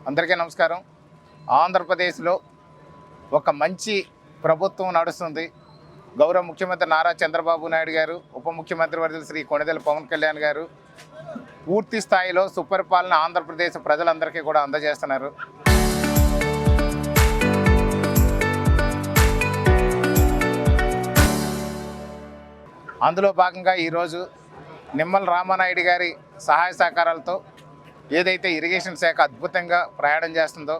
అందరికీ నమస్కారం. ఆంధ్రప్రదేశ్లో ఒక మంచి ప్రభుత్వం నడుస్తుంది. గౌరవ ముఖ్యమంత్రి నారా చంద్రబాబు నాయుడు గారు, ఉప ముఖ్యమంత్రి వర్యులు శ్రీ కొణిదెల పవన్ కళ్యాణ్ గారు పూర్తి స్థాయిలో సుపరిపాలన ఆంధ్రప్రదేశ్ ప్రజలందరికీ కూడా అందజేస్తున్నారు. అందులో భాగంగా ఈరోజు నిమ్మల రామానాయుడు గారి సహాయ సహకారాలతో ఏదైతే ఇరిగేషన్ శాఖ అద్భుతంగా ప్రయాణం చేస్తుందో,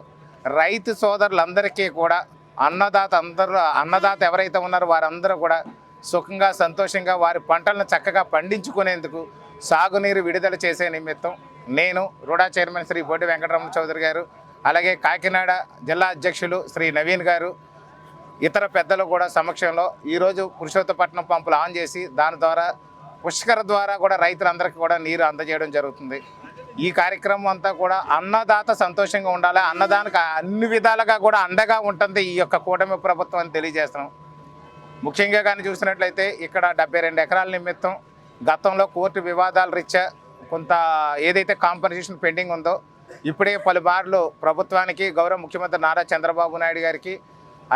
రైతు సోదరులందరికీ కూడా అన్నదాత ఎవరైతే ఉన్నారో వారందరూ కూడా సుఖంగా సంతోషంగా వారి పంటలను చక్కగా పండించుకునేందుకు సాగునీరు విడుదల చేసే నిమిత్తం నేను రుడా చైర్మన్ శ్రీ బొడ్డి వెంకటరమణ చౌదరి గారు, అలాగే కాకినాడ జిల్లా అధ్యక్షులు శ్రీ నవీన్ గారు, ఇతర పెద్దలు కూడా సమక్షంలో ఈరోజు పురుషోత్తపట్నం పంపులు ఆన్ చేసి దాని ద్వారా పుష్కర ద్వారా కూడా రైతులందరికీ కూడా నీరు అందజేయడం జరుగుతుంది. ఈ కార్యక్రమం అంతా కూడా అన్నదాత సంతోషంగా ఉండాలి, అన్నదానికి అన్ని విధాలుగా కూడా అండగా ఉంటుంది ఈ యొక్క కూటమి ప్రభుత్వం అని తెలియజేస్తున్నాం. ముఖ్యంగా కానీ చూసినట్లయితే ఇక్కడ 72 ఎకరాల నిమిత్తం గతంలో కోర్టు వివాదాల రీత్యా కొంత ఏదైతే కాంపన్సేషన్ పెండింగ్ ఉందో ఇప్పుడే పలుమార్లు ప్రభుత్వానికి గౌరవ ముఖ్యమంత్రి నారా చంద్రబాబు నాయుడు గారికి,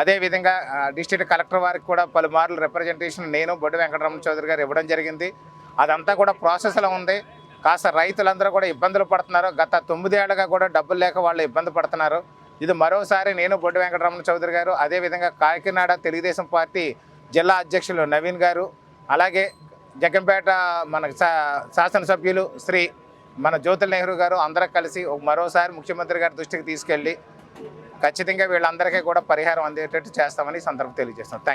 అదేవిధంగా డిస్ట్రిక్ట్ కలెక్టర్ వారికి కూడా పలుమార్లు రిప్రజెంటేషన్ నేను బొడ్డి వెంకటరమణ చౌదరి గారు ఇవ్వడం జరిగింది. అదంతా కూడా ప్రాసెస్లో ఉంది. కాస్త రైతులందరూ కూడా ఇబ్బందులు పడుతున్నారు. గత 9 ఏళ్ళుగా కూడా డబ్బులు లేక వాళ్ళు ఇబ్బంది పడుతున్నారు. ఇది మరోసారి నేను బొడ్డి వెంకటరమణ చౌదరి గారు, అదేవిధంగా కాకినాడ తెలుగుదేశం పార్టీ జిల్లా అధ్యక్షులు నవీన్ గారు, అలాగే జగ్గంపేట మన శాసనసభ్యులు శ్రీ మన జ్యోతుల్ నెహ్రూ గారు అందరూ కలిసి మరోసారి ముఖ్యమంత్రి గారి దృష్టికి తీసుకెళ్ళి ఖచ్చితంగా వీళ్ళందరికీ కూడా పరిహారం అందేటట్టు చేస్తామని ఈ సందర్భంగా తెలియజేస్తాం. Thank you.